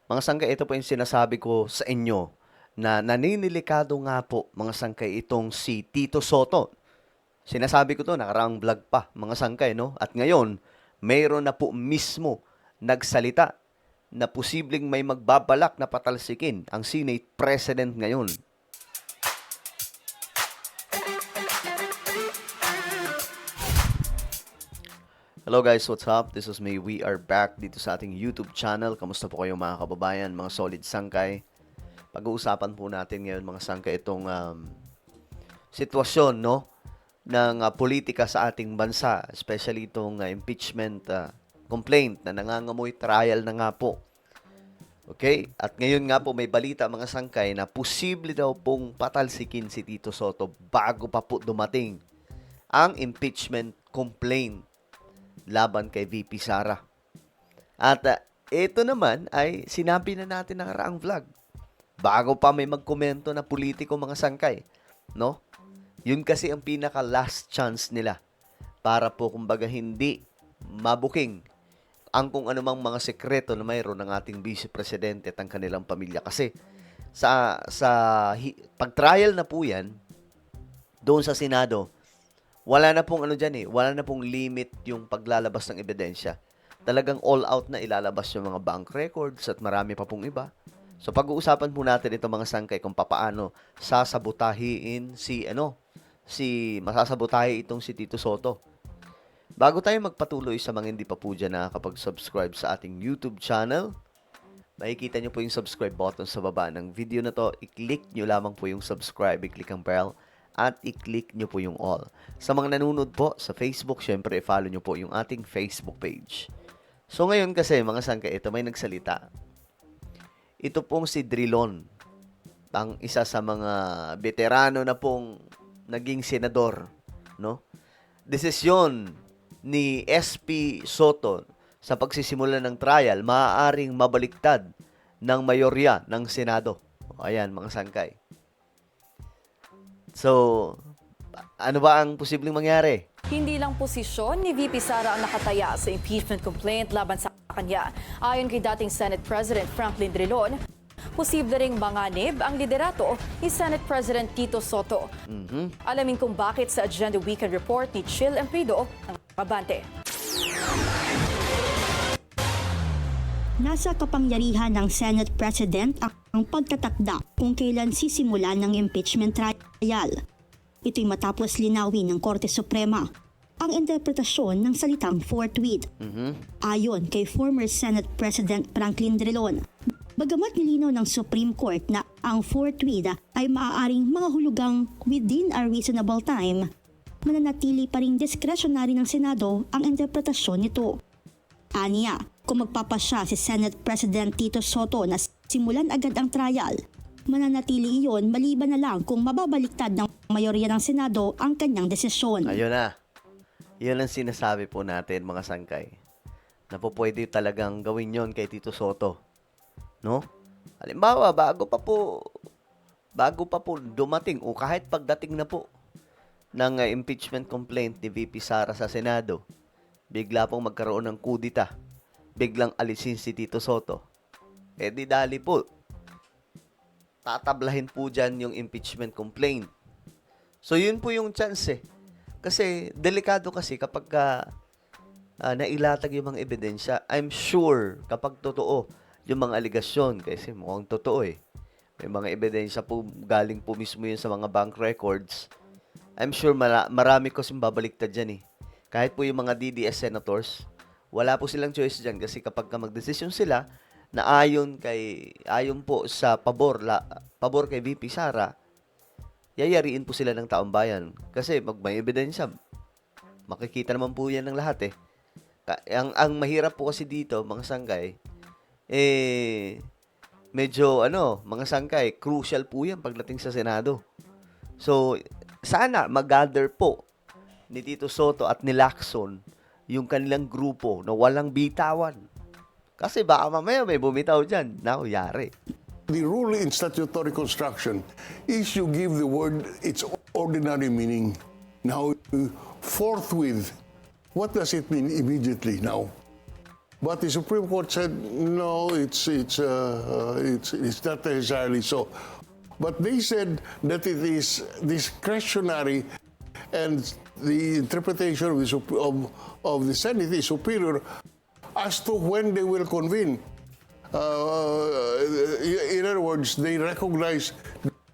Mga sangkay, ito po yung sinasabi ko sa inyo na naninilikado nga po, mga sangkay, itong si Tito Soto. Sinasabi ko to, nakaraang vlog pa, mga sangkay, no? At ngayon, mayroon na po mismo nagsalita na posibleng may magbabalak na patalsikin ang Senate President ngayon. Hello guys, what's up? This is me. We are back dito sa ating YouTube channel. Kamusta po kayo mga kababayan, mga solid sangkay? Pag-uusapan po natin ngayon mga sangkay itong sitwasyon no ng politika sa ating bansa, especially itong impeachment complaint na nangangamoy trial na nga po. Okay? At ngayon nga po may balita mga sangkay na posible daw pong patalsikin si Tito Soto bago pa po dumating ang impeachment complaint laban kay VP Sara. At ito naman ay sinabi na natin na nakaraang vlog. Bago pa may magkomento na politiko mga sangkay, no? Yun kasi ang pinaka last chance nila para po kumbaga hindi mabuking ang kung anumang mga sekreto na mayroon ng ating vice presidente at ang kanilang pamilya. Kasi pag-trial na po yan doon sa Senado, wala na pong wala na pong limit yung paglalabas ng ebidensya. Talagang all out na ilalabas yung mga bank records at marami pa pong iba. So pag-uusapan po natin ito mga sangkay kung papaano sasabutahiin masasabutahi itong si Tito Soto. Bago tayo magpatuloy sa mga hindi pa po dyan nakakapag-subscribe sa ating YouTube channel, makikita nyo po yung subscribe button sa baba ng video na to. I-click nyo lamang po yung subscribe, i-click ang bell, at i-click nyo po yung all. Sa mga nanonood po sa Facebook, syempre i-follow nyo po yung ating Facebook page. So ngayon kasi mga sangkay, ito may nagsalita. Ito pong si Drilon, ang isa sa mga veterano na pong naging senador, no? Desisyon ni SP Soto sa pagsisimula ng trial maaaring mabaliktad ng mayorya ng Senado. Ayan mga sangkay. So, ano ba ang posibleng mangyari? Hindi lang posisyon ni VP Sara ang nakataya sa impeachment complaint laban sa kanya. Ayon kay dating Senate President Franklin Drilon, posible ring manganib ang liderato ni Senate President Tito Soto. Alamin kung bakit sa Agenda Weekend Report ni Chill Emprido ang Abante. Nasa kapangyarihan ng Senate President ang pagtatakda kung kailan sisimulan ng impeachment trial. Ito'y matapos linawin ng Korte Suprema ang interpretasyon ng salitang forthwith. Ayon kay former Senate President Franklin Drilon, bagamat nilinaw ng Supreme Court na ang forthwith ay maaaring mga hulugang within a reasonable time, mananatili pa ring discretionary ng Senado ang interpretasyon nito. Aniya, kung magpapasya si Senate President Tito Soto na simulan agad ang trial, mananatili iyon maliban na lang kung mababaliktad ng mayorya ng Senado ang kanyang desisyon. Ayun na. Yun ang sinasabi po natin mga sangkay. Na po pwede talagang gawin yon kay Tito Soto. No? Halimbawa, bago pa po dumating o kahit pagdating na po ng impeachment complaint ni VP Sara sa Senado, bigla pong magkaroon ng kudita. Biglang alisin si Tito Soto. Eh di dali po. Tatablahin po dyan yung impeachment complaint. So yun po yung chance eh. Kasi delikado kasi kapag nailatag yung mga ebidensya. I'm sure kapag totoo yung mga aligasyon, kasi mukhang totoo eh. May mga ebidensya po galing po mismo yun sa mga bank records. I'm sure marami ko simbabaliktad dyan eh. Kahit po yung mga DDS senators, wala po silang choice dyan kasi kapag magdesisyon sila na ayon po sa pabor kay VP Sara, yayariin po sila ng taong bayan. Kasi may ebidensya, makikita naman po yan ng lahat eh. Ang mahirap po kasi dito, mga sangkay, medyo mga sangkay, crucial po yan pagdating sa Senado. So, sana mag-gather po ni Tito Soto at ni Lacson yung kanilang grupo na walang bitawan. Kasi baka mamaya may bumitaw dyan. Now, yari. The rule in statutory construction is you give the word its ordinary meaning. Now, forthwith, what does it mean immediately now? But the Supreme Court said no, it's not necessarily so. But they said that it is discretionary, and the interpretation of the Senate is superior as to when they will convene. In other words, they recognize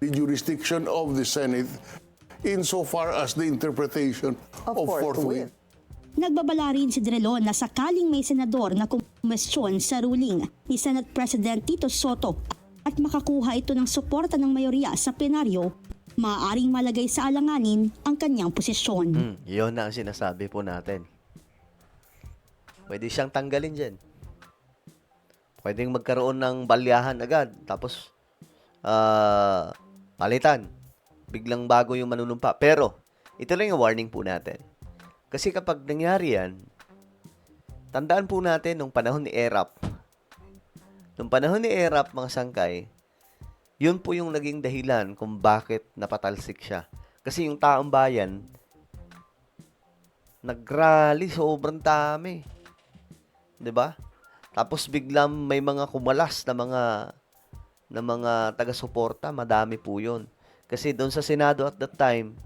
the jurisdiction of the Senate insofar as the interpretation of forthwith. Nagbabala rin si Drilon na sakaling may senador na kumwestiyon sa ruling ni Senate President Tito Soto at makakuha ito ng suporta ng mayorya sa plenaryo, maaaring malagay sa alanganin ang kanyang posisyon. Yun na ang sinasabi po natin. Pwede siyang tanggalin dyan. Pwedeng magkaroon ng balyahan agad. Tapos, palitan. Biglang bago yung manunumpa. Pero, ito lang yung warning po natin. Kasi kapag nangyari yan, tandaan po natin nung panahon ni ERAP. Nung panahon ni ERAP, mga sangkay, yun po yung naging dahilan kung bakit napatalsik siya. Kasi yung taong bayan, nag-rally, sobrang dami. 'Di ba? Tapos biglang may mga kumalas na mga taga-suporta, madami po 'yon. Kasi doon sa Senado at that time,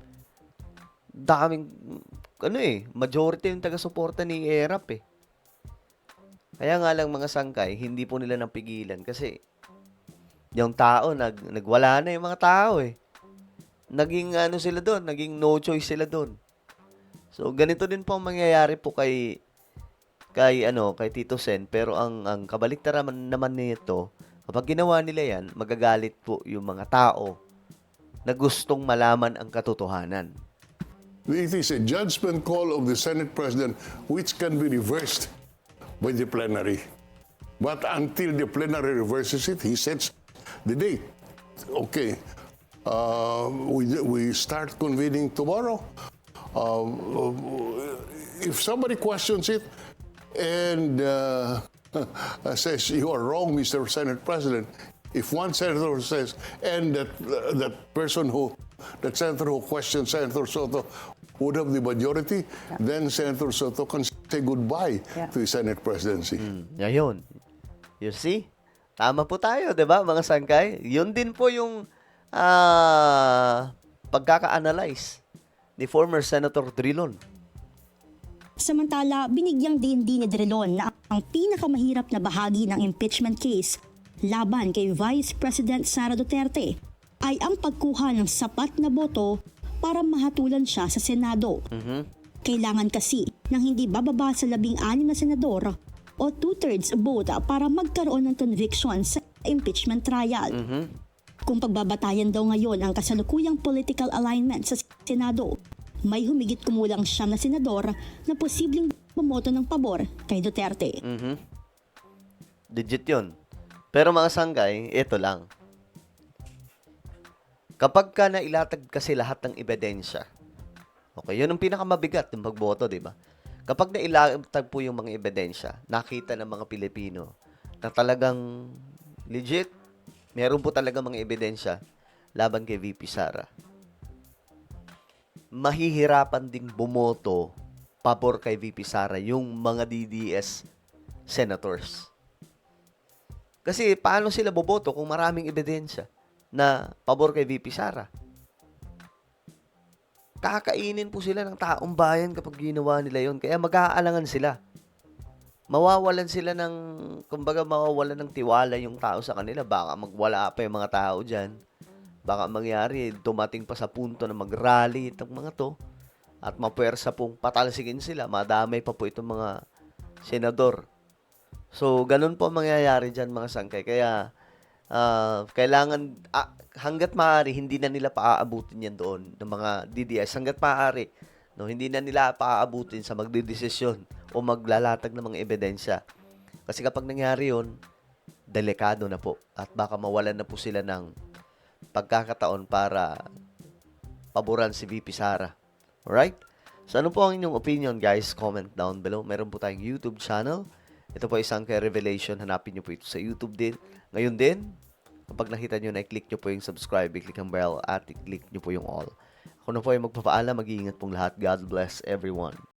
daming majority yung taga-suporta ni ERAP eh. Kaya nga lang mga sangkay, hindi po nila napigilan kasi yung tao nagwala na yung mga tao eh. Naging sila doon, naging no choice sila doon. So ganito din po ang mangyayari po kay Tito Sen, pero ang kabaliktaran naman nito, kapag ginawa nila yan, magagalit po yung mga tao na gustong malaman ang katotohanan. It is a judgment call of the Senate President which can be reversed by the plenary. But until the plenary reverses it, he sets the date. Okay, we start convening tomorrow. If somebody questions it and says, you are wrong, Mr. Senate President, if one senator says, and that senator who questions Senator Soto would have the majority, then Senator Soto can say goodbye to the Senate presidency. Ngayon, you see? Tama po tayo, di ba, mga sangkay? Yun din po yung pagkaka-analyze ni former Senator Drilon. Samantala, binigyang din ni Drilon na ang pinakamahirap na bahagi ng impeachment case laban kay Vice President Sara Duterte ay ang pagkuha ng sapat na boto para mahatulan siya sa Senado. Kailangan kasi ng hindi bababa sa 16 na senador o 2/3 vote para magkaroon ng conviction sa impeachment trial. Kung pagbabatayan daw ngayon ang kasalukuyang political alignment sa Senado, may humigit kumulang 9 na senador na posibleng bumoto ng pabor kay Duterte. Legit yun. Pero mga sanggay, ito lang. Kapag ka nailatag kasi lahat ng ebidensya, okay, yun ang pinakamabigat ng pagboto, di ba? Kapag nailatag po yung mga ebidensya, nakita ng mga Pilipino na talagang legit, meron po talaga mga ebidensya laban kay VP Sara, mahihirapan ding bumoto pabor kay VP Sara yung mga DDS senators. Kasi paano sila boboto kung maraming ebidensya na pabor kay VP Sara? Kakainin po sila ng taong bayan kapag ginawa nila yon. Kaya mag-aalangan sila. Mawawalan sila mawawalan ng tiwala yung tao sa kanila. Baka magwala pa yung mga tao dyan. Baka mangyari, dumating pa sa punto na mag-rally itong mga to. At mapuwersa pong patalsikin sila. Madamay pa po itong mga senador. So, ganun po ang mangyayari dyan mga sangkay. Kaya, kailangan, hanggat maaari, hindi na nila paaabutin yan doon ng mga DDS. Hanggat maaari, no, hindi na nila paaabutin sa magdidesisyon o maglalatag ng mga ebidensya. Kasi kapag nangyari yun, delikado na po. At baka mawalan na po sila ng pagkakataon para paboran si VP Sara. Alright? So, ano po ang inyong opinion, guys? Comment down below. Meron po tayong YouTube channel. Ito po isang Revelation. Hanapin nyo po ito sa YouTube din. Ngayon din, kapag nakita nyo na i-click nyo po yung subscribe, i-click ang bell, at i-click nyo po yung all. Ako na po ay magpapaalam. Mag-iingat pong lahat. God bless everyone.